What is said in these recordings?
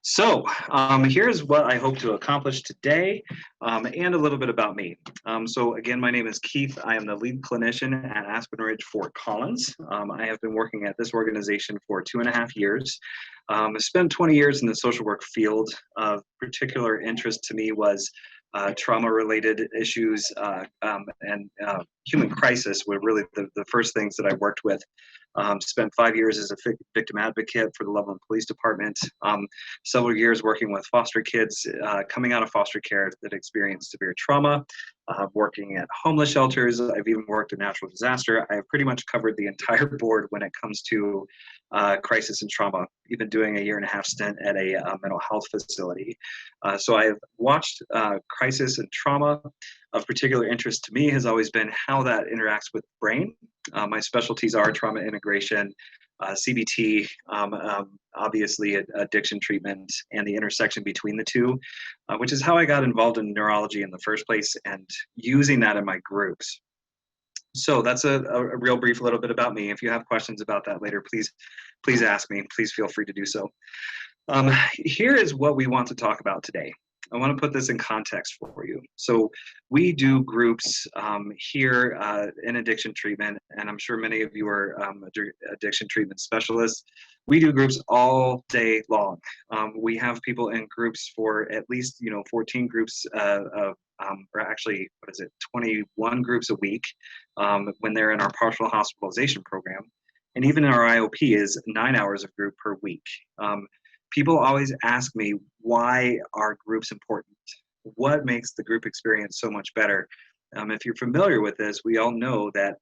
Here's what I hope to accomplish today, and a little bit about me. So again, my name is Keith. I am the lead clinician at AspenRidge Fort Collins. I have been working at this organization for 2.5 years. I spent 20 years in the social work field. Of particular interest to me was trauma-related issues and human crisis were really the first things that I worked with. Spent 5 years as a victim advocate for the Loveland Police Department, several years working with foster kids coming out of foster care that experienced severe trauma, working at homeless shelters. I've even worked in natural disaster. I have pretty much covered the entire board when it comes to crisis and trauma, even doing a 1.5-year stint at a mental health facility. So I've watched crisis and trauma. Of particular interest to me has always been how that interacts with the brain. My specialties are trauma integration, CBT, obviously addiction treatment, and the intersection between the two, which is how I got involved in neurology in the first place and using that in my groups. So that's a real brief little bit about me. If you have questions about that later, please ask me. Please feel free to do so. Here is what we want to talk about today. I want to put this in context for you. So we do groups here in addiction treatment, and I'm sure many of you are addiction treatment specialists. We do groups all day long. We have people in groups for at least 14 groups or actually, 21 groups a week when they're in our partial hospitalization program. And even our IOP is 9 hours of group per week. People always ask me, why are groups important? What makes the group experience so much better? If you're familiar with this, we all know that,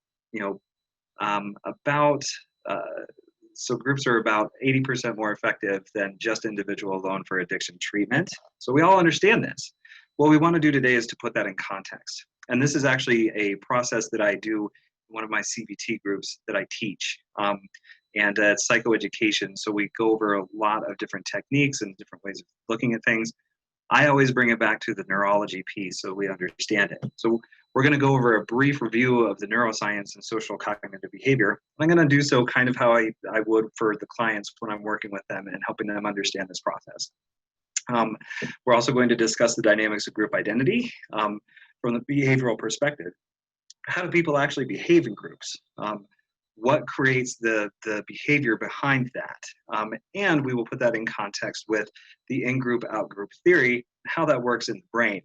so groups are about 80% more effective than just individual alone for addiction treatment. So we all understand this. What we want to do today is to put that in context. And this is actually a process that I do in one of my CBT groups that I teach. And it's psychoeducation. So we go over a lot of different techniques and different ways of looking at things. I always bring it back to the neurology piece so we understand it. So we're going to go over a brief review of the neuroscience and social cognitive behavior. I'm going to do so kind of how I would for the clients when I'm working with them and helping them understand this process. We're also going to discuss the dynamics of group identity from the behavioral perspective. How do people actually behave in groups? What creates the behavior behind that? And we will put that in context with the in-group, out-group theory, how that works in the brain.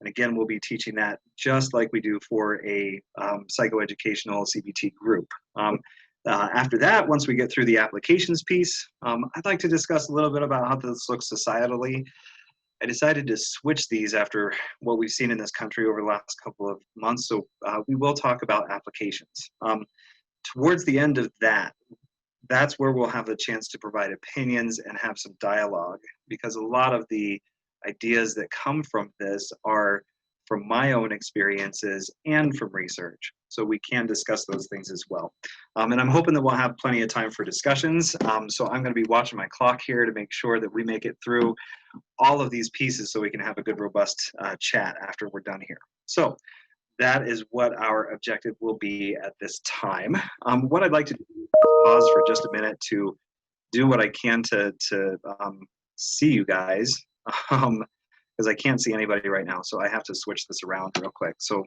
And again, we'll be teaching that just like we do for a psychoeducational CBT group. After that, once we get through the applications piece, I'd like to discuss a little bit about how this looks societally. I decided to switch these after what we've seen in this country over the last couple of months, so we will talk about applications. Towards the end of that, that's where we'll have the chance to provide opinions and have some dialogue, because a lot of the ideas that come from this are from my own experiences and from research. So we can discuss those things as well. And I'm hoping that we'll have plenty of time for discussions. So I'm going to be watching my clock here to make sure that we make it through all of these pieces so we can have a good, robust chat after we're done here. So that is what our objective will be at this time. What I'd like to do is pause for just a minute to do what I can to see you guys, because I can't see anybody right now, so I have to switch this around real quick. So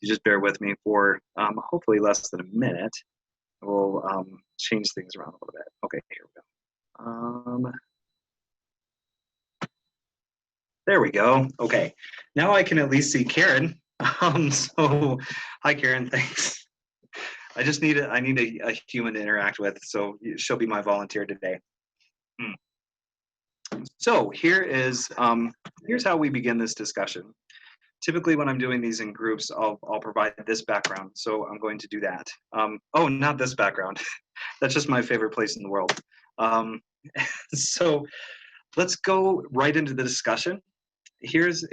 you just bear with me for hopefully less than a minute. We'll change things around a little bit. Okay, here we go. There we go. Okay, now I can at least see Karen. So hi Karen, thanks. I need a human to interact with, so she'll be my volunteer today. So here's how we begin this discussion. Typically when I'm doing these in groups, I'll provide this background, so I'm going to do that. Oh, not this background. That's just my favorite place in the world. So let's go right into the discussion. Here's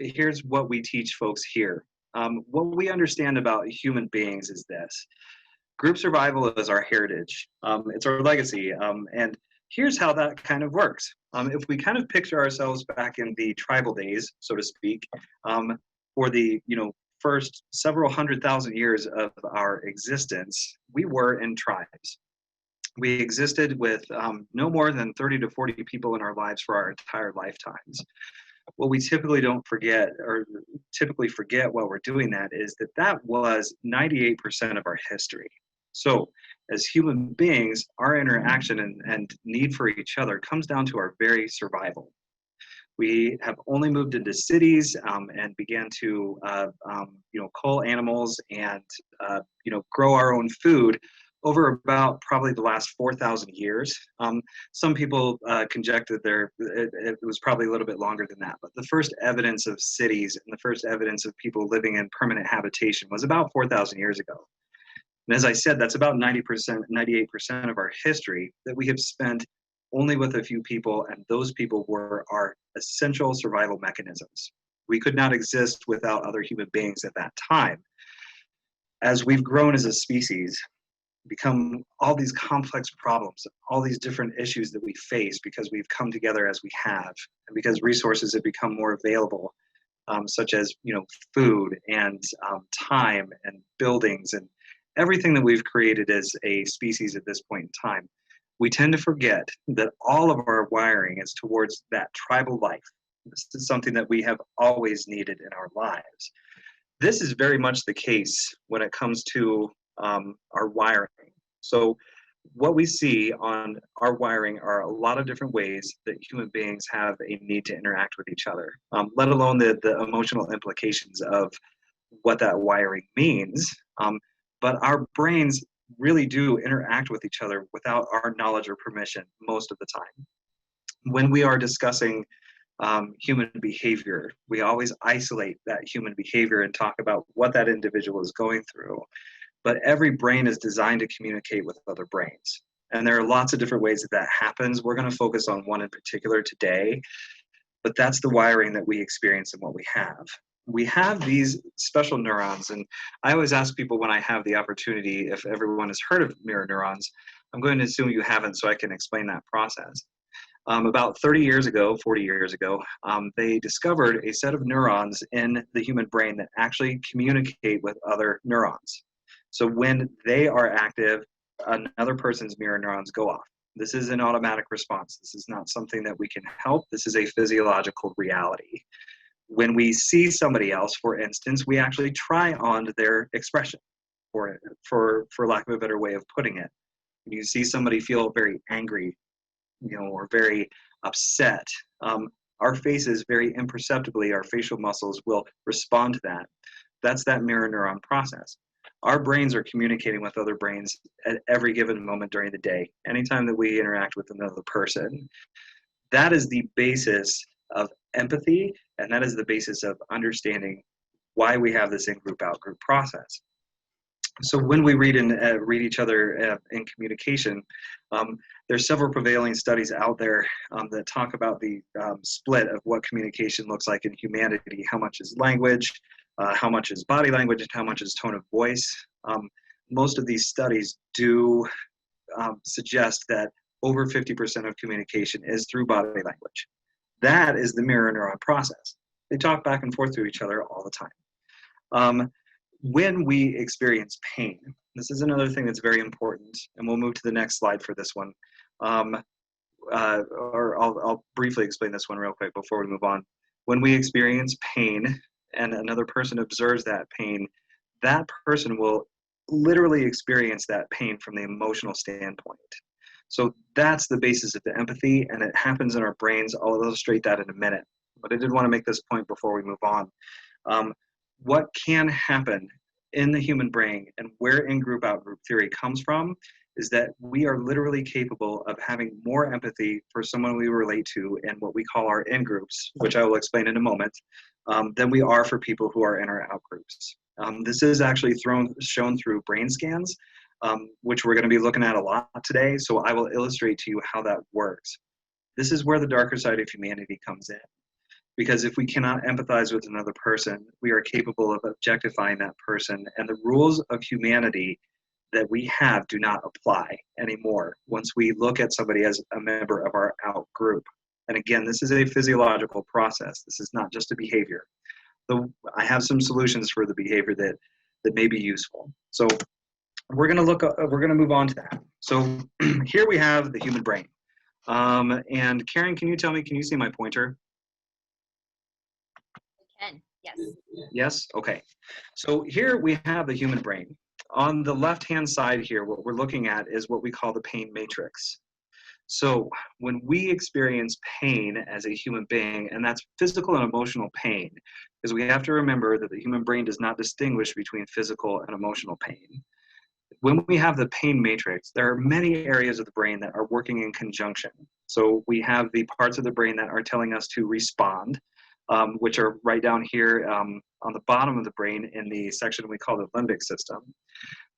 what we teach folks here. What we understand about human beings is this. Group survival is our heritage. It's our legacy. And here's how that kind of works. If we kind of picture ourselves back in the tribal days, so to speak, for the first several 100,000 years of our existence, we were in tribes. We existed with no more than 30 to 40 people in our lives for our entire lifetimes. What we typically don't forget, or typically forget while we're doing that, is that that was 98% of our history. So as human beings, our interaction and need for each other comes down to our very survival. We have only moved into cities and began to, cull animals and, grow our own food over about probably the last 4,000 years. Some people conjectured it was probably a little bit longer than that, but the first evidence of cities and the first evidence of people living in permanent habitation was about 4,000 years ago. And as I said, that's about 90%, 98% of our history that we have spent only with a few people, and those people were our essential survival mechanisms. We could not exist without other human beings at that time. As we've grown as a species, become all these complex problems, all these different issues that we face because we've come together as we have, and because resources have become more available, such as food and time and buildings and everything that we've created as a species at this point in time. We tend to forget that all of our wiring is towards that tribal life. This is something that we have always needed in our lives. This is very much the case when it comes to our wiring. So what we see on our wiring are a lot of different ways that human beings have a need to interact with each other, let alone the emotional implications of what that wiring means. But our brains really do interact with each other without our knowledge or permission most of the time. When we are discussing human behavior, we always isolate that human behavior and talk about what that individual is going through. But every brain is designed to communicate with other brains. And there are lots of different ways that happens. We're going to focus on one in particular today, but that's the wiring that we experience and what we have. We have these special neurons, and I always ask people when I have the opportunity if everyone has heard of mirror neurons. I'm going to assume you haven't, so I can explain that process. About 30 years ago, 40 years ago, they discovered a set of neurons in the human brain that actually communicate with other neurons. So when they are active, another person's mirror neurons go off. This is an automatic response. This is not something that we can help. This is a physiological reality. When we see somebody else, for instance, we actually try on their expression, for lack of a better way of putting it. When you see somebody feel very angry, or very upset, our faces very imperceptibly, our facial muscles will respond to that. That's that mirror neuron process. Our brains are communicating with other brains at every given moment during the day, anytime that we interact with another person. That is the basis of empathy, and that is the basis of understanding why we have this in-group, out-group process. So when we read each other in communication, there's several prevailing studies out there that talk about the split of what communication looks like in humanity. How much is language, how much is body language, and how much is tone of voice. Most of these studies do suggest that over 50% of communication is through body language. That is the mirror neuron process. They talk back and forth to each other all the time. When we experience pain, this is another thing that's very important, and we'll move to the next slide for this one. Or I'll briefly explain this one real quick before we move on. When we experience pain and another person observes that pain, that person will literally experience that pain from the emotional standpoint. So that's the basis of the empathy, and it happens in our brains. I'll illustrate that in a minute. But I did want to make this point before we move on. What can happen in the human brain and where in-group, out-group theory comes from is that we are literally capable of having more empathy for someone we relate to in what we call our in-groups, which I will explain in a moment, than we are for people who are in our out-groups. This is actually shown through brain scans, which we're going to be looking at a lot today, so I will illustrate to you how that works. This is where the darker side of humanity comes in. Because if we cannot empathize with another person, we are capable of objectifying that person, and the rules of humanity that we have do not apply anymore once we look at somebody as a member of our out group. And again, this is a physiological process. This is not just a behavior. Though I have some solutions for the behavior that may be useful. So we're going to move on to that. So here we have the human brain. And Karen, can you see my pointer? I can, yes. Yes? Okay. So here we have the human brain. On the left-hand side here, what we're looking at is what we call the pain matrix. So when we experience pain as a human being, and that's physical and emotional pain, because we have to remember that the human brain does not distinguish between physical and emotional pain. When we have the pain matrix, there are many areas of the brain that are working in conjunction. So we have the parts of the brain that are telling us to respond, which are right down here on the bottom of the brain in the section we call the limbic system.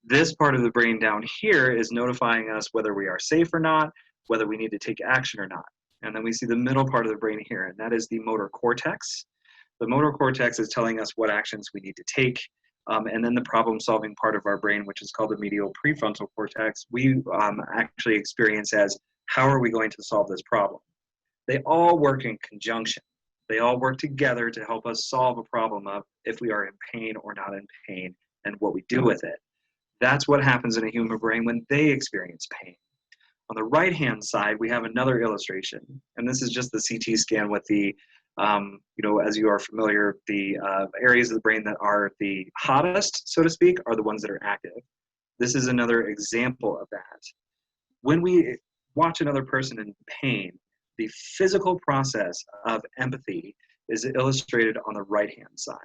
This part of the brain down here is notifying us whether we are safe or not, whether we need to take action or not. And then we see the middle part of the brain here, and that is the motor cortex. The motor cortex is telling us what actions we need to take. And then the problem-solving part of our brain, which is called the medial prefrontal cortex, we actually experience as, how are we going to solve this problem? They all work in conjunction. They all work together to help us solve a problem of if we are in pain or not in pain and what we do with it. That's what happens in a human brain when they experience pain. On the right-hand side, we have another illustration, and this is just the CT scan with the, as you are familiar, the areas of the brain that are the hottest, so to speak, are the ones that are active. This is another example of that. When we watch another person in pain, the physical process of empathy is illustrated on the right-hand side.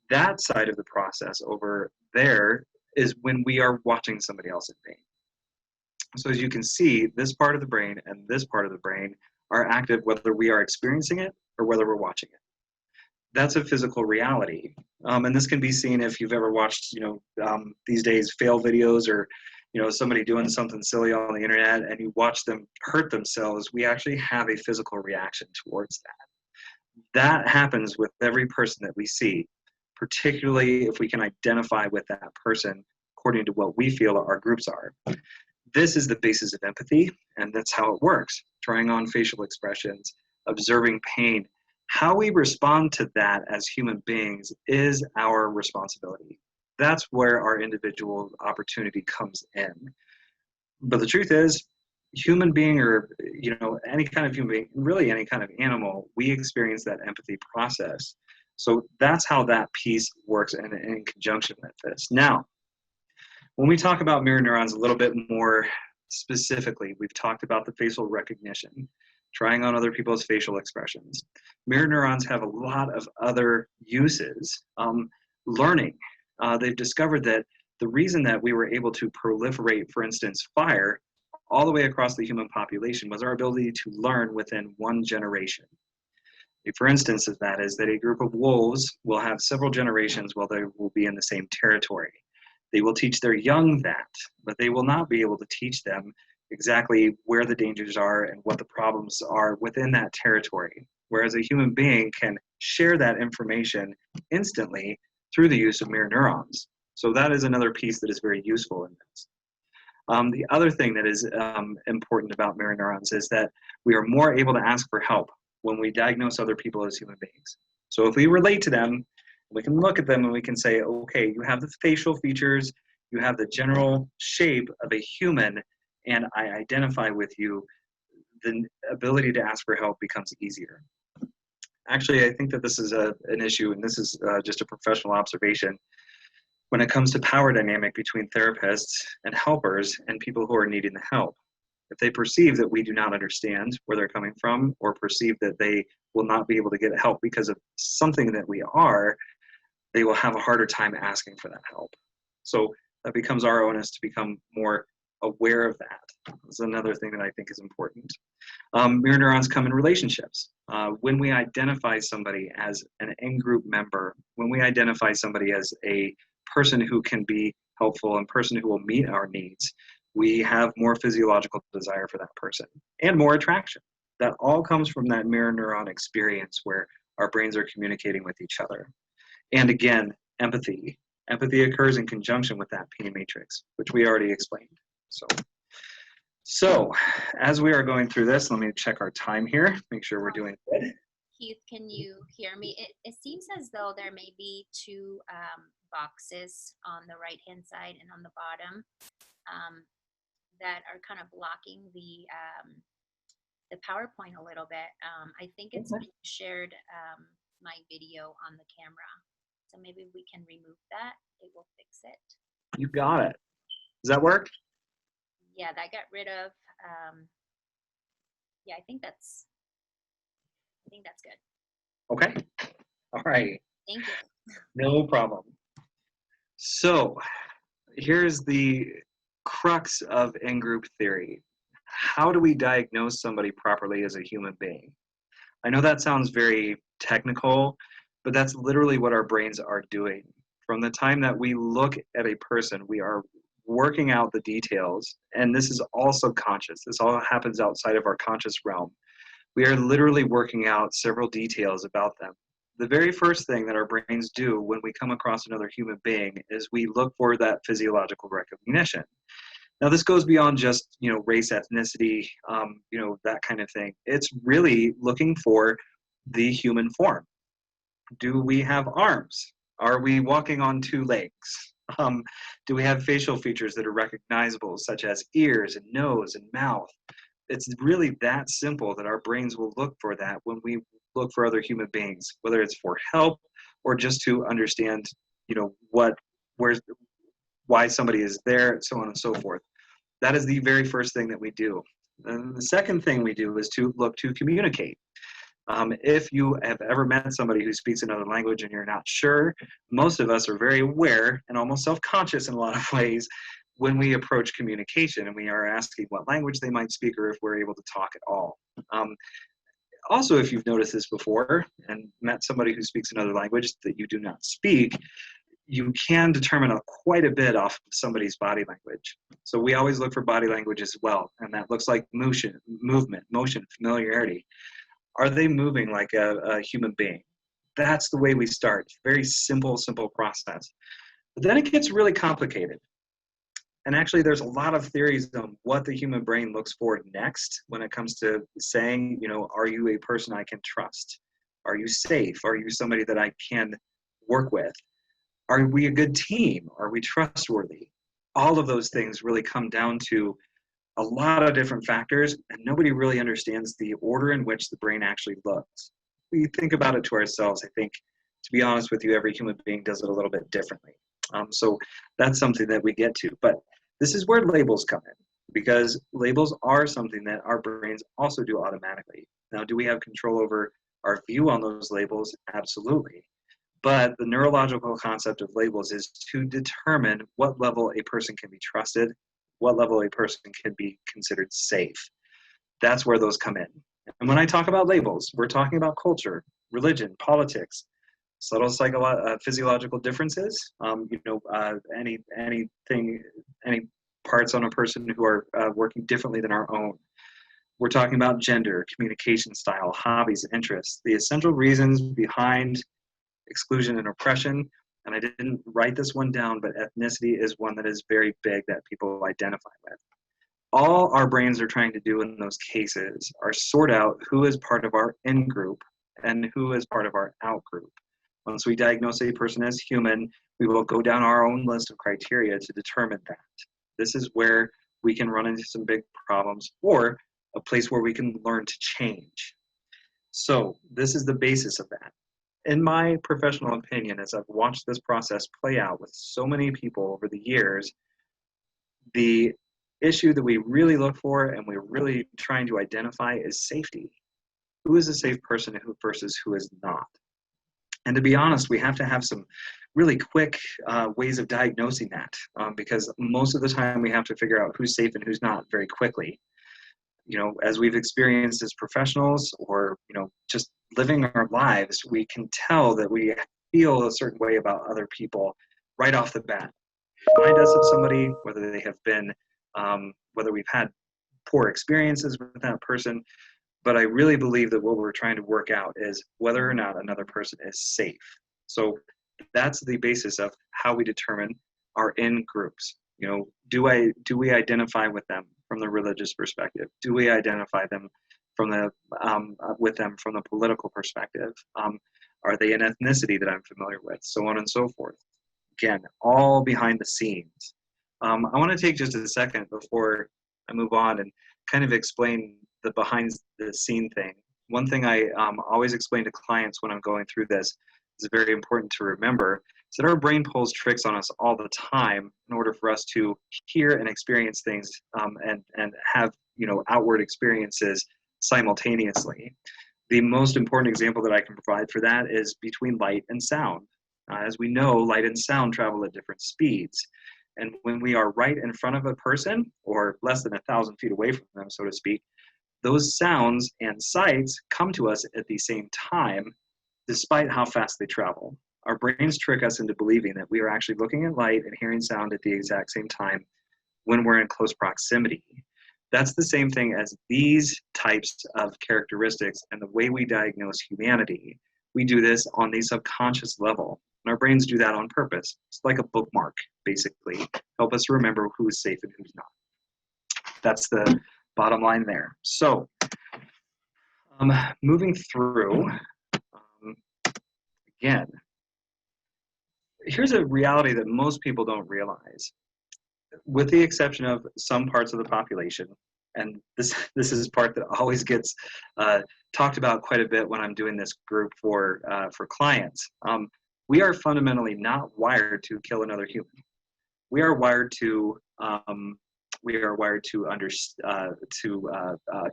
That side of the process over there is when we are watching somebody else in pain. So as you can see, this part of the brain and this part of the brain are active whether we are experiencing it or whether we're watching it. That's a physical reality. And this can be seen if you've ever watched, these days fail videos or, somebody doing something silly on the internet and you watch them hurt themselves. We actually have a physical reaction towards that. That happens with every person that we see, particularly if we can identify with that person according to what we feel our groups are. This is the basis of empathy, and that's how it works. Trying on facial expressions, observing pain. How we respond to that as human beings is our responsibility. That's where our individual opportunity comes in. But the truth is, human being or, any kind of human being, really any kind of animal, we experience that empathy process. So that's how that piece works in conjunction with this. Now, when we talk about mirror neurons a little bit more specifically, we've talked about the facial recognition, trying on other people's facial expressions. Mirror neurons have a lot of other uses. Learning, they've discovered that the reason that we were able to proliferate, for instance, fire all the way across the human population was our ability to learn within one generation. For instance, of that is that a group of wolves will have several generations while they will be in the same territory. They will teach their young that, but they will not be able to teach them exactly where the dangers are and what the problems are within that territory. Whereas a human being can share that information instantly through the use of mirror neurons. So that is another piece that is very useful in this. The other thing that is important about mirror neurons is that we are more able to ask for help when we diagnose other people as human beings. So if we relate to them, we can look at them and we can say, okay, you have the facial features, you have the general shape of a human, and I identify with you, the ability to ask for help becomes easier. Actually, I think that this is an issue, and this is just a professional observation, when it comes to power dynamic between therapists and helpers and people who are needing the help. If they perceive that we do not understand where they're coming from or perceive that they will not be able to get help because of something that we are, they will have a harder time asking for that help. So that becomes our onus to become more aware of that. That's another thing that I think is important. Mirror neurons come in relationships. When we identify somebody as an in-group member, when we identify somebody as a person who can be helpful and person who will meet our needs, we have more physiological desire for that person and more attraction. That all comes from that mirror neuron experience where our brains are communicating with each other. And again, empathy. Empathy occurs in conjunction with that pain matrix, which we already explained. So as we are going through this, let me check our time here, make sure we're doing good. Keith, can you hear me? It seems as though there may be two boxes on the right-hand side and on the bottom that are kind of blocking the PowerPoint a little bit. I think it's being shared my video on the camera. So maybe we can remove that. It will fix it. You got it. Does that work? Yeah, that got rid of. Yeah, I think that's good. Okay. All right. Thank you. No problem. So here's the crux of in-group theory. How do we diagnose somebody properly as a human being? I know that sounds very technical, but that's literally what our brains are doing. From the time that we look at a person, we are working out the details, and this is all subconscious. This all happens outside of our conscious realm. We are literally working out several details about them. The very first thing that our brains do when we come across another human being is we look for that physiological recognition. Now, this goes beyond just, race, ethnicity, that kind of thing. It's really looking for the human form. Do we have arms? Are we walking on two legs? Do we have facial features that are recognizable, such as ears and nose and mouth? It's really that simple that our brains will look for that when we look for other human beings, whether it's for help or just to understand, why somebody is there, so on and so forth. That is the very first thing that we do. And the second thing we do is to look to communicate. If you have ever met somebody who speaks another language and you're not sure, most of us are very aware and almost self-conscious in a lot of ways when we approach communication and we are asking what language they might speak or if we're able to talk at all. Also, if you've noticed this before and met somebody who speaks another language that you do not speak, you can determine quite a bit off of somebody's body language. So we always look for body language as well, and that looks like movement, motion, familiarity. Are they moving like a human being? That's the way we start. Very simple process. But then it gets really complicated. And actually, there's a lot of theories on what the human brain looks for next when it comes to saying, are you a person I can trust? Are you safe? Are you somebody that I can work with? Are we a good team? Are we trustworthy? All of those things really come down to a lot of different factors, and nobody really understands the order in which the brain actually looks. We think about it to ourselves. I think, to be honest with you, every human being does it a little bit differently. So that's something that we get to. But this is where labels come in, because labels are something that our brains also do automatically. Now, do we have control over our view on those labels? Absolutely. But the neurological concept of labels is to determine what level a person can be trusted, what level a person can be considered safe. That's where those come in. And when I talk about labels, we're talking about culture, religion, politics, subtle physiological differences, any parts on a person who are working differently than our own. We're talking about gender, communication style, hobbies, interests, the essential reasons behind exclusion and oppression. And I didn't write this one down, but ethnicity is one that is very big that people identify with. All our brains are trying to do in those cases are sort out who is part of our in-group and who is part of our out-group. Once we diagnose a person as human, we will go down our own list of criteria to determine that. This is where we can run into some big problems, or a place where we can learn to change. So this is the basis of that. In my professional opinion, as I've watched this process play out with so many people over the years, the issue that we really look for and we're really trying to identify is safety. Who is a safe person versus who is not? And to be honest, we have to have some really quick ways of diagnosing that, because most of the time we have to figure out who's safe and who's not very quickly. As we've experienced as professionals or, just living our lives, we can tell that we feel a certain way about other people right off the bat. Remind us of somebody, whether they have been, whether we've had poor experiences with that person. But I really believe that what we're trying to work out is whether or not another person is safe. So that's the basis of how we determine our in groups. Do we identify with them from the religious perspective? Do we identify them with them from the political perspective? Are they an ethnicity that I'm familiar with? So on and so forth. Again, all behind the scenes. I want to take just a second before I move on and kind of explain the behind the scene thing. One thing I always explain to clients when I'm going through this is very important to remember is that our brain pulls tricks on us all the time in order for us to hear and experience things and have outward experiences simultaneously. The most important example that I can provide for that is between light and sound. As we know, light and sound travel at different speeds. And when we are right in front of a person, or less than 1,000 feet away from them, so to speak, those sounds and sights come to us at the same time, despite how fast they travel. Our brains trick us into believing that we are actually looking at light and hearing sound at the exact same time when we're in close proximity. That's the same thing as these types of characteristics and the way we diagnose humanity. We do this on the subconscious level. And our brains do that on purpose. It's like a bookmark, basically. Help us remember who's safe and who's not. That's the bottom line there. So, moving through, again, here's a reality that most people don't realize. With the exception of some parts of the population, and this is part that always gets talked about quite a bit when I'm doing this group for clients. We are fundamentally not wired to kill another human. We are wired to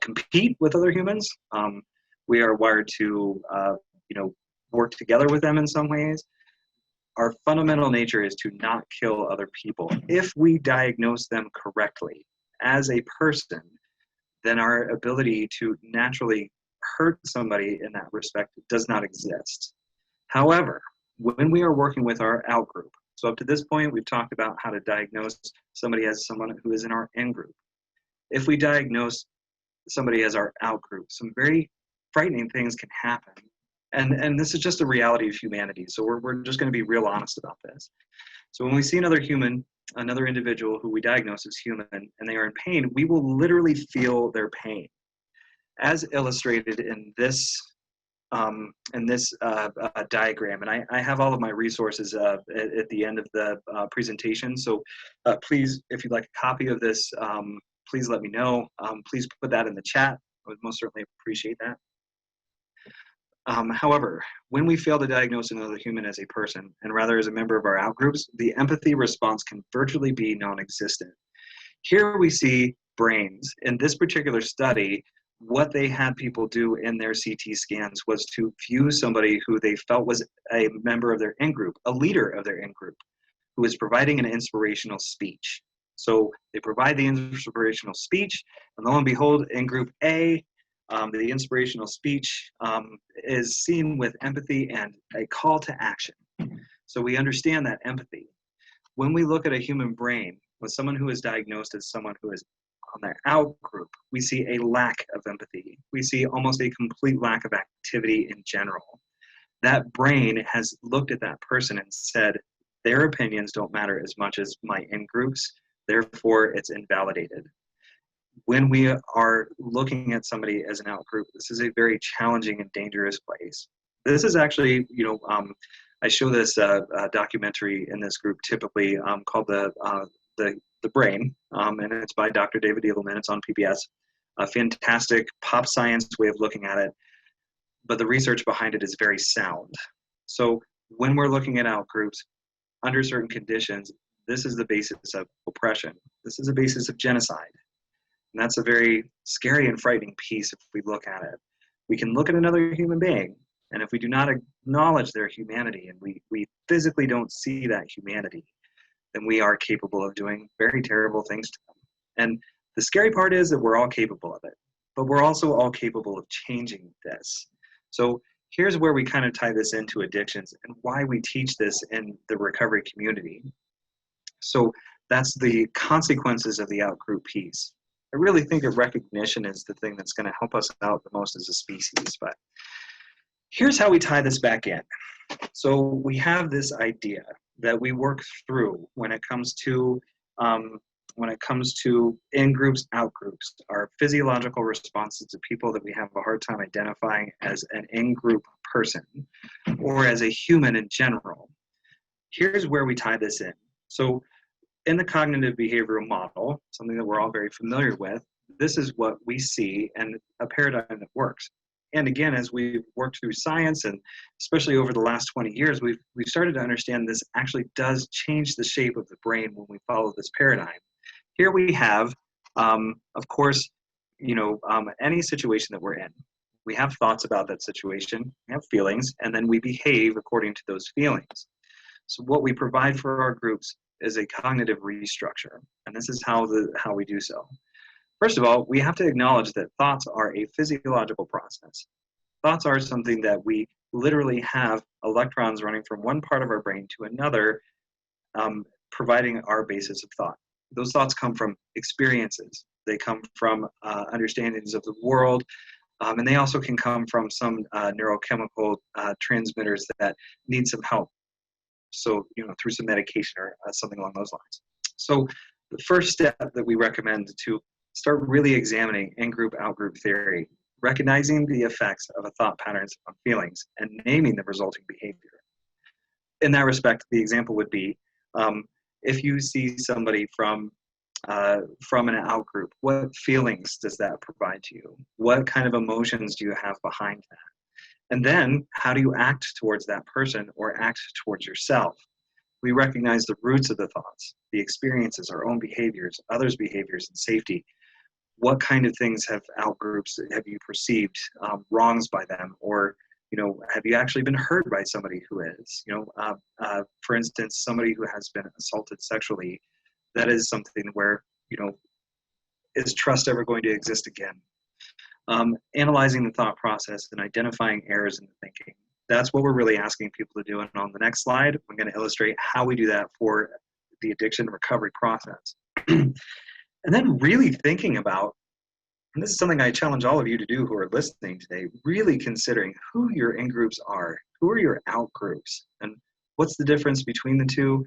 compete with other humans. We are wired to work together with them in some ways. Our fundamental nature is to not kill other people. If we diagnose them correctly as a person, then our ability to naturally hurt somebody in that respect does not exist. However, when we are working with our out group, so up to this point, we've talked about how to diagnose somebody as someone who is in our in group. If we diagnose somebody as our out group, some very frightening things can happen. And this is just a reality of humanity. So we're just going to be real honest about this. So when we see another human, another individual who we diagnose as human, and they are in pain, we will literally feel their pain. As illustrated in this diagram, and I have all of my resources at the end of the presentation. So please, if you'd like a copy of this, please let me know. Please put that in the chat. I would most certainly appreciate that. However, when we fail to diagnose another human as a person, and rather as a member of our outgroups, the empathy response can virtually be non-existent. Here we see brains. In this particular study, what they had people do in their CT scans was to view somebody who they felt was a member of their in-group, a leader of their in-group, who is providing an inspirational speech. So they provide the inspirational speech, and lo and behold, in group A, the inspirational speech is seen with empathy and a call to action. So we understand that empathy. When we look at a human brain with someone who is diagnosed as someone who is on their out group, we see a lack of empathy. We see almost a complete lack of activity in general. That brain has looked at that person and said, their opinions don't matter as much as my in-groups, therefore it's invalidated. When we are looking at somebody as an out-group, this is a very challenging and dangerous place. This is actually, I show this documentary in this group typically called The Brain, and it's by Dr. David Edelman. It's on PBS. A fantastic pop science way of looking at it, but the research behind it is very sound. So when we're looking at out-groups, under certain conditions, this is the basis of oppression. This is a basis of genocide. And that's a very scary and frightening piece if we look at it. We can look at another human being, and if we do not acknowledge their humanity and we physically don't see that humanity, then we are capable of doing very terrible things to them. And the scary part is that we're all capable of it, but we're also all capable of changing this. So here's where we kind of tie this into addictions and why we teach this in the recovery community. So that's the consequences of the out-group piece. I really think that recognition is the thing that's going to help us out the most as a species. But here's how we tie this back in. So we have this idea that we work through when it comes to when it comes to in-groups, out-groups, our physiological responses to people that we have a hard time identifying as an in-group person or as a human in general. Here's where we tie this in. So in the cognitive behavioral model, something that we're all very familiar with, this is what we see and a paradigm that works. And again, as we've worked through science, and especially over the last 20 years, we've started to understand this actually does change the shape of the brain when we follow this paradigm. Here we have, of course, any situation that we're in. We have thoughts about that situation, we have feelings, and then we behave according to those feelings. So what we provide for our groups is a cognitive restructure, and this is how we do so. First of all, we have to acknowledge that thoughts are a physiological process. Thoughts are something that we literally have electrons running from one part of our brain to another, providing our basis of thought. Those thoughts come from experiences. They come from understandings of the world, and they also can come from some neurochemical transmitters that need some help. So, through some medication or something along those lines. So the first step that we recommend to start really examining in-group, out-group theory, recognizing the effects of a thought patterns on feelings and naming the resulting behavior. In that respect, the example would be, if you see somebody from an out-group, what feelings does that provide to you? What kind of emotions do you have behind that? And then, how do you act towards that person or act towards yourself? We recognize the roots of the thoughts, the experiences, our own behaviors, others' behaviors, and safety. What kind of things have out-groups, have you perceived wrongs by them? Or, have you actually been hurt by somebody who is? For instance, somebody who has been assaulted sexually, that is something where, is trust ever going to exist again? Analyzing the thought process and identifying errors in the thinking. That's what we're really asking people to do. And on the next slide, I'm going to illustrate how we do that for the addiction recovery process. And then really thinking about, and this is something I challenge all of you to do who are listening today, really considering who your in-groups are, who are your out-groups, and what's the difference between the two,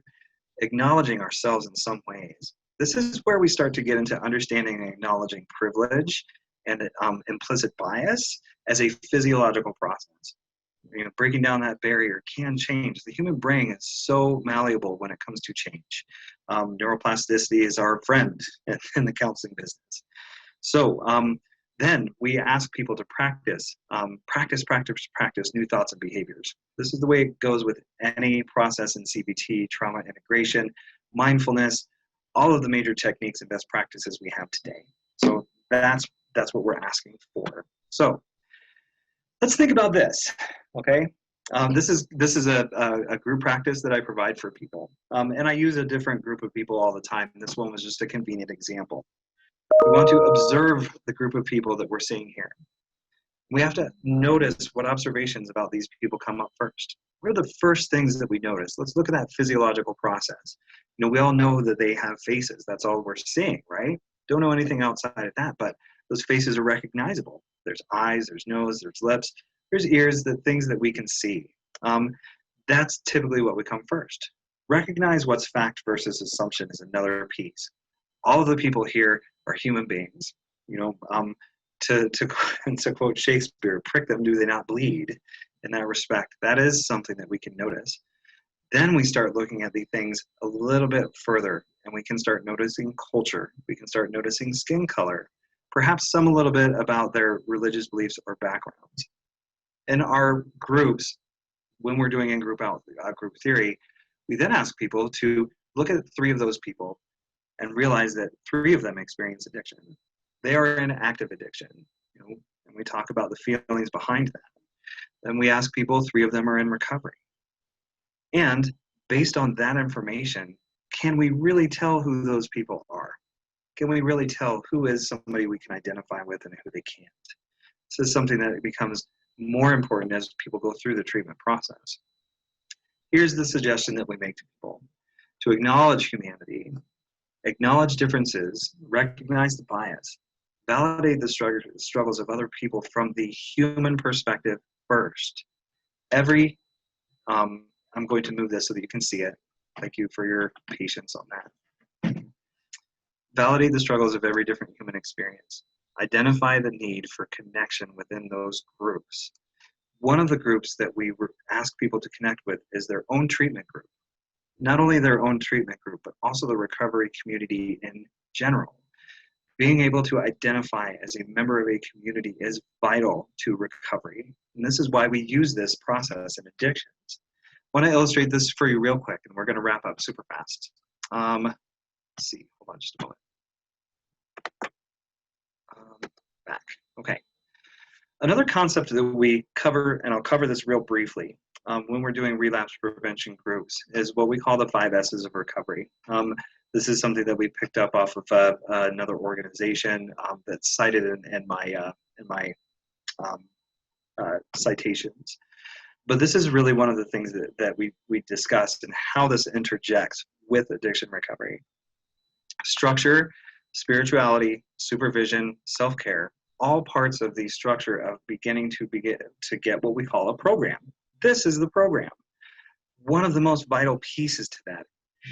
acknowledging ourselves in some ways. This is where we start to get into understanding and acknowledging privilege and implicit bias as a physiological process. Breaking down that barrier can change. The human brain is so malleable when it comes to change. Neuroplasticity is our friend in the counseling business. So then we ask people to practice new thoughts and behaviors. This is the way it goes with any process in CBT, trauma integration, mindfulness, all of the major techniques and best practices we have today. So that's what we're asking for. So let's think about this, okay? This is a group practice that I provide for people. And I use a different group of people all the time. This one was just a convenient example. We want to observe the group of people that we're seeing here. We have to notice what observations about these people come up first. What are the first things that we notice? Let's look at that physiological process. We all know that they have faces. That's all we're seeing, right? Don't know anything outside of that, but those faces are recognizable. There's eyes, there's nose, there's lips, there's ears, the things that we can see. That's typically what we come first. Recognize what's fact versus assumption is another piece. All of the people here are human beings. To quote Shakespeare, prick them, do they not bleed? In that respect, that is something that we can notice. Then we start looking at the things a little bit further, and we can start noticing culture. We can start noticing skin color, perhaps some a little bit about their religious beliefs or backgrounds. In our groups, when we're doing in-group, out-group theory, we then ask people to look at 3 of those people and realize that 3 of them experience addiction. They are in active addiction, and we talk about the feelings behind that. Then we ask people, 3 of them are in recovery. And based on that information, can we really tell who those people are? Can we really tell who is somebody we can identify with and who they can't? This is something that becomes more important as people go through the treatment process. Here's the suggestion that we make to people: to acknowledge humanity, acknowledge differences, recognize the bias, validate the struggles of other people from the human perspective first. I'm going to move this so that you can see it. Thank you for your patience on that. Validate the struggles of every different human experience. Identify the need for connection within those groups. One of the groups that we ask people to connect with is their own treatment group. Not only their own treatment group, but also the recovery community in general. Being able to identify as a member of a community is vital to recovery. And this is why we use this process in addictions. I want to illustrate this for you real quick, and we're going to wrap up super fast. Let's see, hold on just a moment. Back, okay. Another concept that we cover, and I'll cover this real briefly, when we're doing relapse prevention groups, is what we call the 5 S's of recovery. This is something that we picked up off of another organization that's cited in my citations. But this is really one of the things that we discussed and how this interjects with addiction recovery. Structure, spirituality, supervision, self-care, all parts of the structure of beginning to get what we call a program. This is the program. One of the most vital pieces to that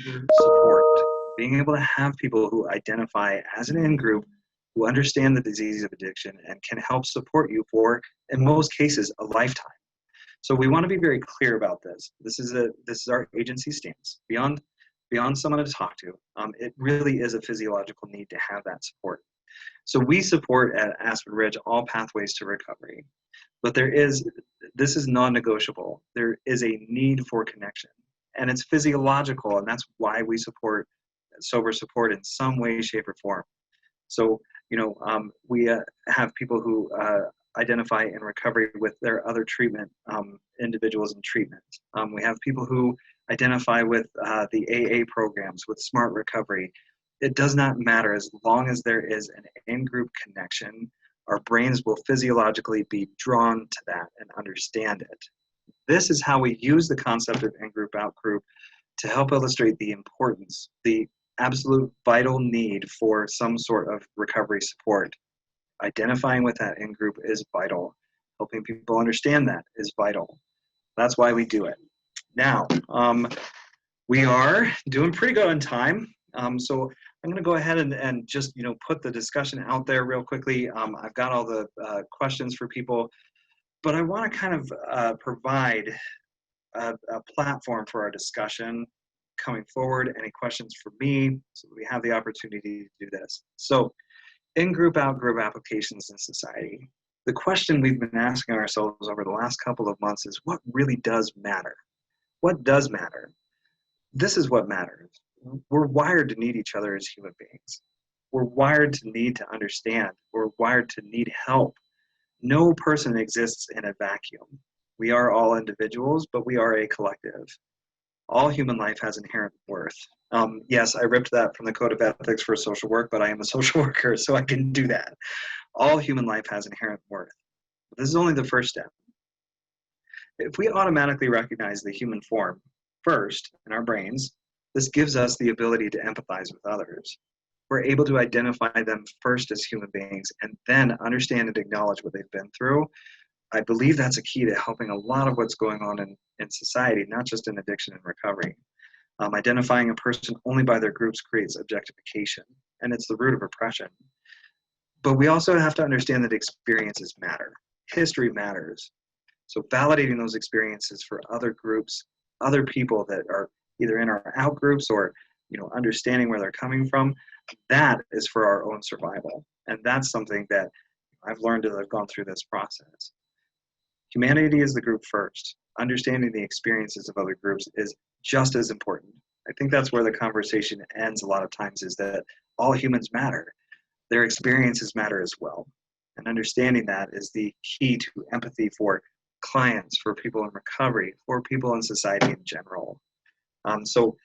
is support. Being able to have people who identify as an in-group, who understand the disease of addiction and can help support you for, in most cases, a lifetime. So we want to be very clear about this. This is our agency stance. Beyond someone to talk to, it really is a physiological need to have that support. So we support at AspenRidge all pathways to recovery, but this is non-negotiable. There is a need for connection, and it's physiological, and that's why we support sober support in some way, shape, or form. So, we have people who identify in recovery with their other treatment, individuals in treatment. We have people who identify with the AA programs, with Smart Recovery. It does not matter as long as there is an in-group connection. Our brains will physiologically be drawn to that and understand it. This is how we use the concept of in-group, out-group to help illustrate the importance, the absolute vital need for some sort of recovery support. Identifying with that in-group is vital. Helping people understand that is vital. That's why we do it. Now, we are doing pretty good on time. So I'm going to go ahead and just, put the discussion out there real quickly. I've got all the questions for people, but I want to kind of provide a platform for our discussion coming forward. Any questions for me? So we have the opportunity to do this. So in-group, out-group applications in society. The question we've been asking ourselves over the last couple of months is, what really does matter? What does matter? This is what matters. We're wired to need each other as human beings. We're wired to need to understand. We're wired to need help. No person exists in a vacuum. We are all individuals, but we are a collective. All human life has inherent worth. Yes, I ripped that from the Code of Ethics for Social Work, but I am a social worker, so I can do that. All human life has inherent worth. This is only the first step. If we automatically recognize the human form first in our brains, this gives us the ability to empathize with others. We're able to identify them first as human beings and then understand and acknowledge what they've been through. I believe that's a key to helping a lot of what's going on in society, not just in addiction and recovery. Identifying a person only by their groups creates objectification, and it's the root of oppression. But we also have to understand that experiences matter. History matters. So validating those experiences for other groups, other people that are either in our out groups or understanding where they're coming from, that is for our own survival. And that's something that I've learned as I've gone through this process. Humanity is the group first. Understanding the experiences of other groups is just as important. I think that's where the conversation ends a lot of times, is that all humans matter. Their experiences matter as well. And understanding that is the key to empathy for clients, for people in recovery, for people in society in general. So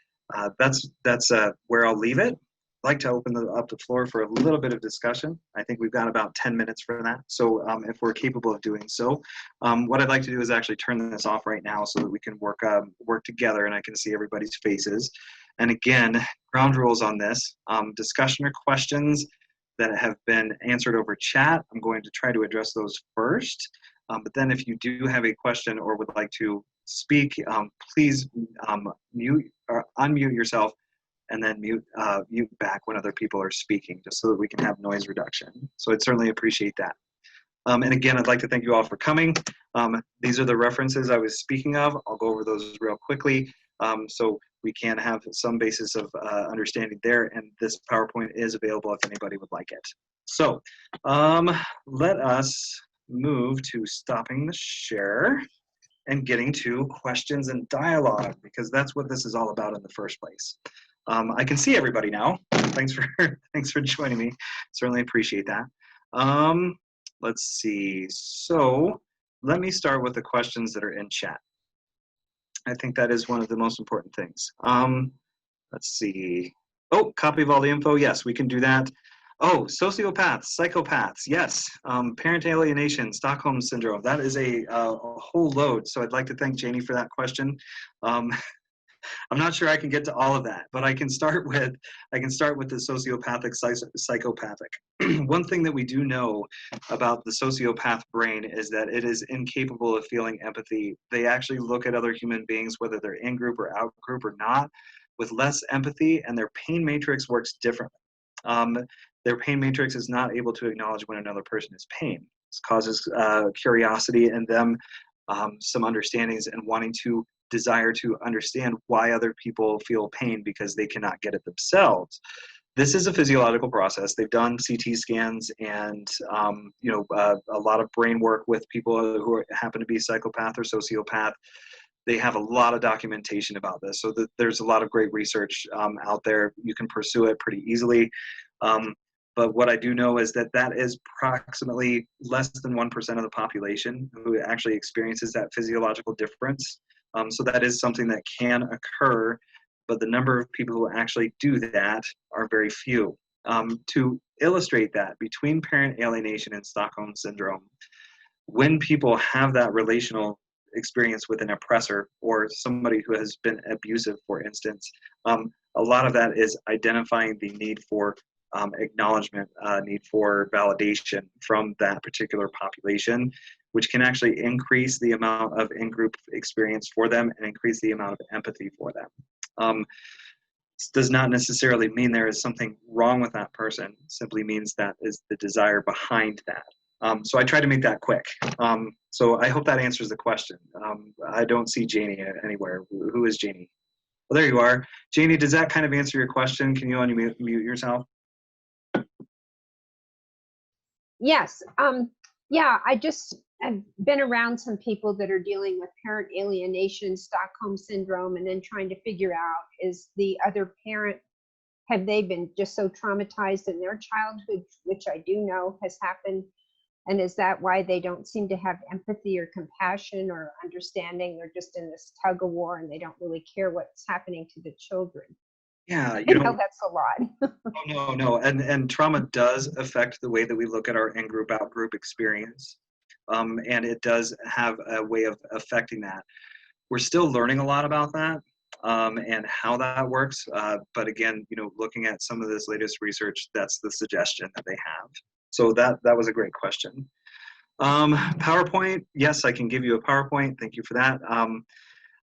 that's where I'll leave it. I'd like to open up the floor for a little bit of discussion. I think we've got about 10 minutes for that. So if we're capable of doing so, what I'd like to do is actually turn this off right now so that we can work together and I can see everybody's faces. And again, ground rules on this, discussion or questions that have been answered over chat, I'm going to try to address those first. But then if you do have a question or would like to speak, please mute or unmute yourself, and then mute back when other people are speaking, just so that we can have noise reduction. So I'd certainly appreciate that. And again, I'd like to thank you all for coming. These are the references I was speaking of. I'll go over those real quickly, so we can have some basis of understanding there, and this PowerPoint is available if anybody would like it. So let us move to stopping the share and getting to questions and dialogue, because that's what this is all about in the first place. I can see everybody now. Thanks for joining me. Certainly appreciate that. Let's see. So let me start with the questions that are in chat. I think that is one of the most important things. Let's see. Oh, copy of all the info. Yes, we can do that. Oh, sociopaths, psychopaths. Yes. Parent alienation, Stockholm syndrome. That is a whole load. So I'd like to thank Janie for that question. I'm not sure I can get to all of that, but I can start with the sociopathic, psychopathic. One thing that we do know about the sociopath brain is that it is incapable of feeling empathy. They actually look at other human beings, whether they're in group or out group or not, with less empathy, and their pain matrix works differently. Their pain matrix is not able to acknowledge when another person is pain. This causes curiosity in them, some understandings, and wanting to desire to understand why other people feel pain because they cannot get it themselves. This is a physiological process. They've done CT scans and a lot of brain work with people who happen to be psychopath or sociopath. They have a lot of documentation about this, so that there's a lot of great research out there. You can pursue it pretty easily. But what I do know is that that is approximately less than 1% of the population who actually experiences that physiological difference. So that is something that can occur, but the number of people who actually do that are very few. To illustrate that, between parent alienation and Stockholm syndrome, when people have that relational experience with an oppressor or somebody who has been abusive, for instance, a lot of that is identifying the need for acknowledgement, need for validation from that particular population, which can actually increase the amount of in-group experience for them and increase the amount of empathy for them. This does not necessarily mean there is something wrong with that person. It simply means that is the desire behind that. So I try to make that quick. So I hope that answers the question. I don't see Janie anywhere. Who is Janie? Well, there you are. Janie, does that kind of answer your question? Can you unmute yourself? Yes. Yeah, I just have been around some people that are dealing with parent alienation, Stockholm syndrome, and then trying to figure out, is the other parent, have they been just so traumatized in their childhood, which I do know has happened, and is that why they don't seem to have empathy or compassion or understanding? They're just in this tug of war and they don't really care what's happening to the children. Yeah, you know that's a lot. No, and trauma does affect the way that we look at our in-group, out-group experience, and it does have a way of affecting that. We're still learning a lot about that and how that works, but again, looking at some of this latest research, that's the suggestion that they have. So that was a great question. PowerPoint, yes, I can give you a PowerPoint. Thank you for that.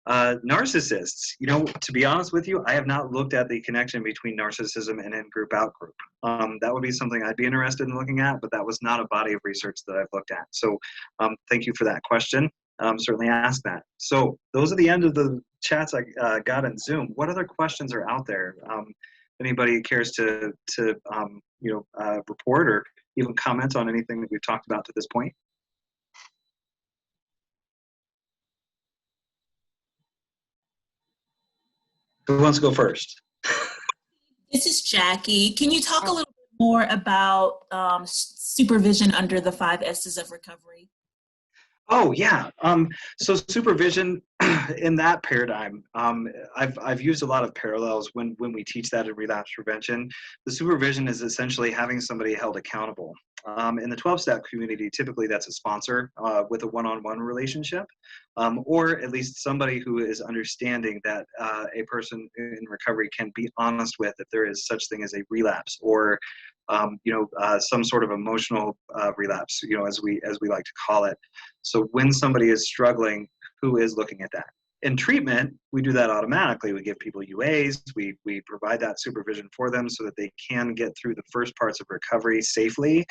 Narcissists, to be honest with you, I have not looked at the connection between narcissism and in-group, out-group. That would be something I'd be interested in looking at, but that was not a body of research that I've looked at. So thank you for that question. Certainly ask that. So those are the end of the chats I got in Zoom. What other questions are out there? Anybody cares to report or even comment on anything that we've talked about to this point? Who wants to go first? This is Jackie. Can you talk a little bit more about supervision under the 5 S's of recovery? Oh, yeah. So supervision in that paradigm, I've used a lot of parallels when we teach that in relapse prevention. The supervision is essentially having somebody held accountable. In the 12-step community, typically that's a sponsor with a one-on-one relationship, or at least somebody who is understanding that a person in recovery can be honest with if there is such thing as a relapse or some sort of emotional relapse, as we like to call it. So when somebody is struggling, who is looking at that? In treatment, we do that automatically. We give people UAs, we provide that supervision for them so that they can get through the first parts of recovery safely.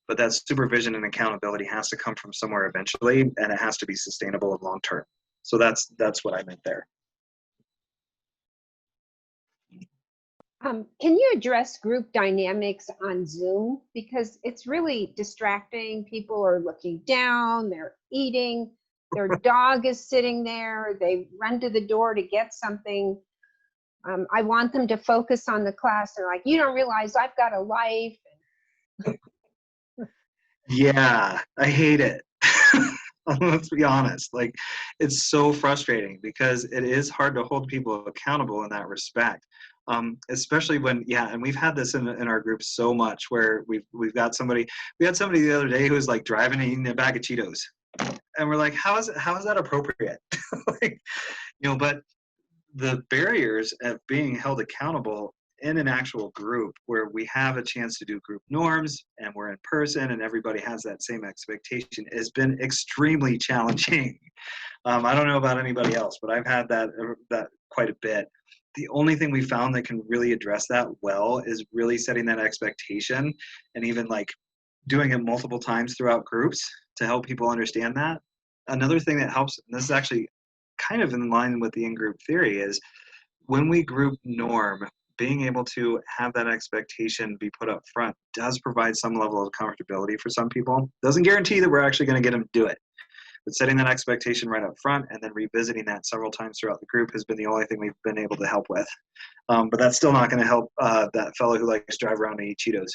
But that supervision and accountability has to come from somewhere eventually, and it has to be sustainable and long term. So that's what I meant there. Can you address group dynamics on Zoom? Because it's really distracting. People are looking down, they're eating, their dog is sitting there, they run to the door to get something. I want them to focus on the class. They're like, you don't realize I've got a life. Yeah, I hate it. Let's be honest. Like, it's so frustrating because it is hard to hold people accountable in that respect. Especially when, and we've had this in our group so much where we had somebody the other day who was like driving and eating a bag of Cheetos, and we're like, how is that appropriate? Like, but the barriers of being held accountable in an actual group where we have a chance to do group norms and we're in person and everybody has that same expectation has been extremely challenging. I don't know about anybody else, but I've had that quite a bit. The only thing we found that can really address that well is really setting that expectation and even like doing it multiple times throughout groups to help people understand that. Another thing that helps, and this is actually kind of in line with the in-group theory, is when we group norm, being able to have that expectation be put up front does provide some level of comfortability for some people. Doesn't guarantee that we're actually going to get them to do it. But setting that expectation right up front and then revisiting that several times throughout the group has been the only thing we've been able to help with. But that's still not going to help that fellow who likes to drive around and eat Cheetos.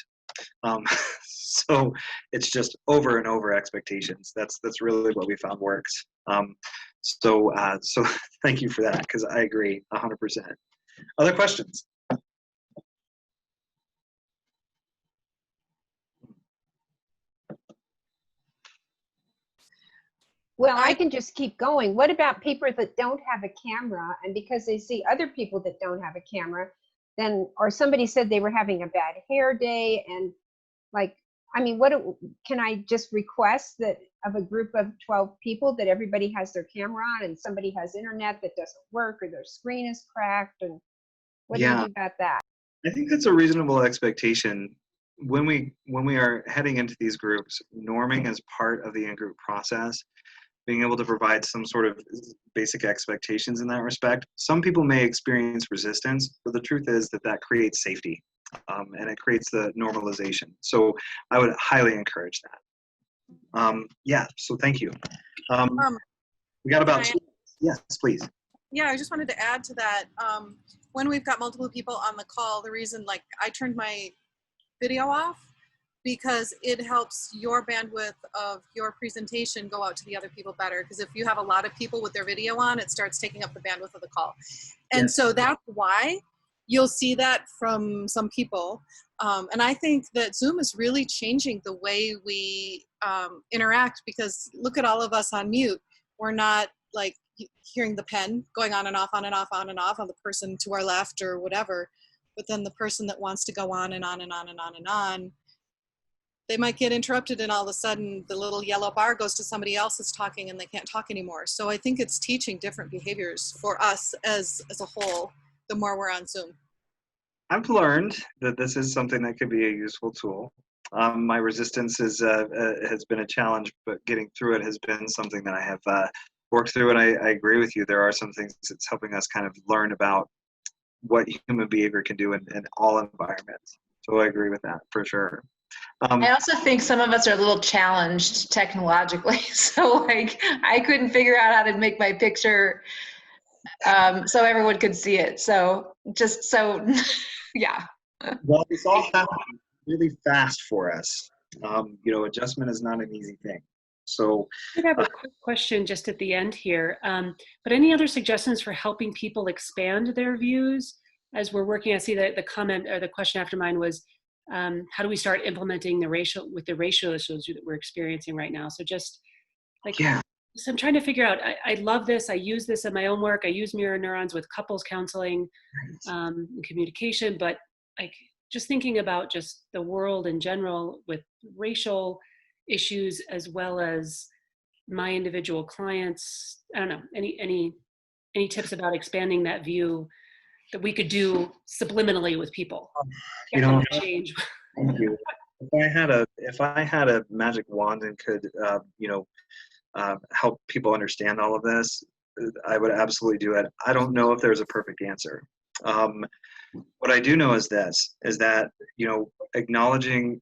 So it's just over and over expectations. That's really what we found works. So thank you for that, because I agree 100%. Other questions? Well, I can just keep going. What about people that don't have a camera, and because they see other people that don't have a camera, then, or somebody said they were having a bad hair day, and like, I mean, can I just request that of a group of 12 people that everybody has their camera on and somebody has internet that doesn't work or their screen is cracked, and what do you do about that? I think that's a reasonable expectation. When we are heading into these groups, norming as part of the in-group process, being able to provide some sort of basic expectations in that respect. Some people may experience resistance, but the truth is that creates safety, and it creates the normalization. So I would highly encourage that. So thank you. We got about 2 minutes. Yes, please. Yeah, I just wanted to add to that. When we've got multiple people on the call, the reason, like, I turned my video off because it helps your bandwidth of your presentation go out to the other people better. Because if you have a lot of people with their video on, it starts taking up the bandwidth of the call. And so that's why you'll see that from some people. And I think that Zoom is really changing the way we interact, because look at all of us on mute. We're not like hearing the pen going on and off, on and off, on and off on the person to our left or whatever. But then the person that wants to go on and on and on and on and on, they might get interrupted, and all of a sudden the little yellow bar goes to somebody else that's talking and they can't talk anymore. So I think it's teaching different behaviors for us as a whole, the more we're on Zoom. I've learned that this is something that could be a useful tool. My resistance has been a challenge, but getting through it has been something that I have worked through, and I agree with you. There are some things that's helping us kind of learn about what human behavior can do in all environments. So I agree with that for sure. I also think some of us are a little challenged technologically. So like, I couldn't figure out how to make my picture so everyone could see it. So yeah. Well, this all happened really fast for us. Adjustment is not an easy thing. So I have a quick question just at the end here. But any other suggestions for helping people expand their views as we're working? I see that the comment or the question after mine was, how do we start implementing the racial issues that we're experiencing right now? So just like, so I'm trying to figure out, I love this. I use this in my own work. I use mirror neurons with couples counseling, and communication, but like just thinking about just the world in general with racial issues, as well as my individual clients. I don't know, any any tips about expanding that view that we could do subliminally with people? You know, Change. thank you. If I had a magic wand and could, help people understand all of this, I would absolutely do it. I don't know if there's a perfect answer. What I do know is this: is that acknowledging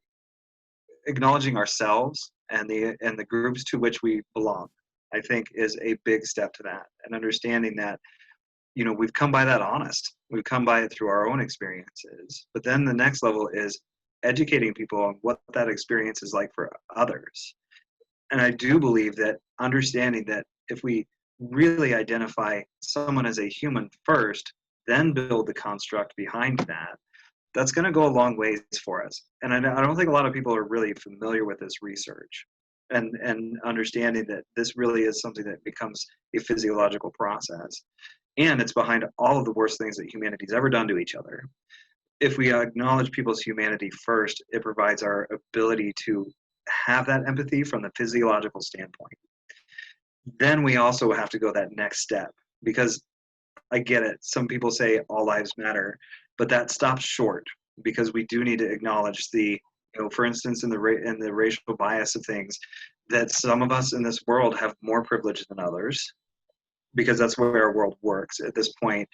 ourselves and the groups to which we belong, I think, is a big step to that, and understanding that we've come by that honest. We've come by it through our own experiences. But then the next level is educating people on what that experience is like for others. And I do believe that understanding that if we really identify someone as a human first, then build the construct behind that, that's going to go a long ways for us. And I don't think a lot of people are really familiar with this research and understanding that this really is something that becomes a physiological process. And it's behind all of the worst things that humanity's ever done to each other. If we acknowledge people's humanity first, it provides our ability to have that empathy from the physiological standpoint. Then we also have to go that next step, because I get it. Some people say all lives matter, but that stops short, because we do need to acknowledge for instance, in the racial bias of things, that some of us in this world have more privilege than others, because that's where our world works at this point.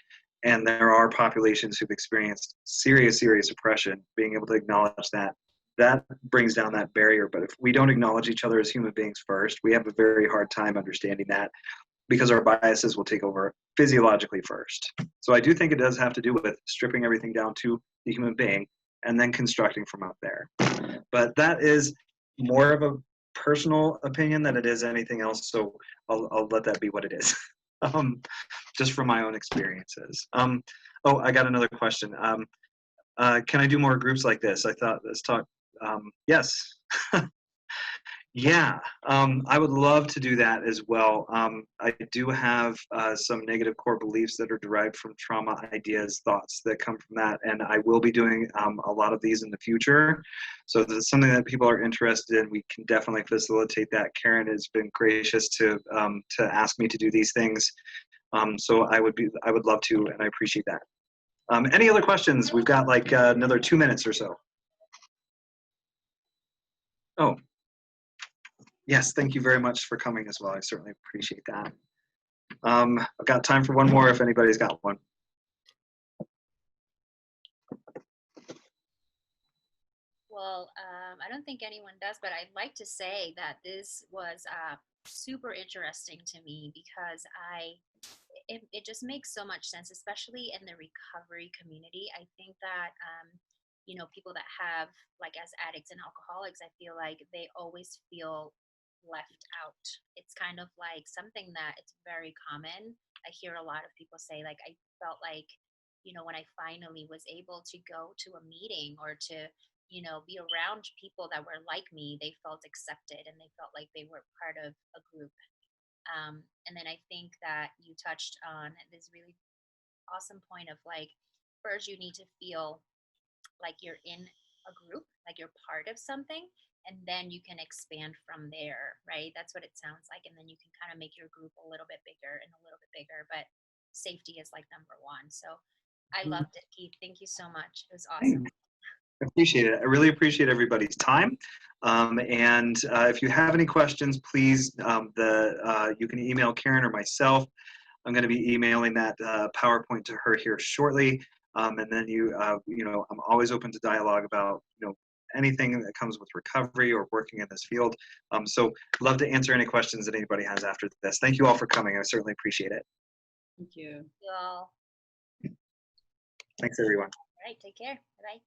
And there are populations who've experienced serious oppression. Being able to acknowledge that brings down that barrier. But if we don't acknowledge each other as human beings first, we have a very hard time understanding that, because our biases will take over physiologically first. So I do think it does have to do with stripping everything down to the human being and then constructing from out there. But that is more of a personal opinion than it is anything else. So I'll let that be what it is. Just from my own experiences. I got another question. Can I do more groups like this? I thought let's talk. Yes. Yeah, I would love to do that as well. I do have some negative core beliefs that are derived from trauma, ideas, thoughts that come from that, and I will be doing a lot of these in the future. So if it's something that people are interested in, we can definitely facilitate that. Karen has been gracious to ask me to do these things, so I would love to, and I appreciate that. Any other questions? We've got like another 2 minutes or so. Oh. Yes, thank you very much for coming as well. I certainly appreciate that. I've got time for one more if anybody's got one. Well, I don't think anyone does, but I'd like to say that this was super interesting to me, because it just makes so much sense, especially in the recovery community. I think that people that have, like, as addicts and alcoholics, I feel like they always feel left out. It's kind of like something that it's very common. I hear a lot of people say, like, I felt like, when I finally was able to go to a meeting or to, be around people that were like me, they felt accepted and they felt like they were part of a group. And then I think that you touched on this really awesome point of, like, first you need to feel like you're in a group, like you're part of something, and then you can expand from there, right? That's what it sounds like. And then you can kind of make your group a little bit bigger and a little bit bigger, but safety is like number one. So I loved it, Keith. Thank you so much. It was awesome. I appreciate it. I really appreciate everybody's time. And if you have any questions, please, you can email Karen or myself. I'm going to be emailing that PowerPoint to her here shortly. And then I'm always open to dialogue about, anything that comes with recovery or working in this field. So love to answer any questions that anybody has after this. Thank you all for coming. I certainly appreciate it. Thank you. You all. Thanks, everyone. All right. Take care. Bye.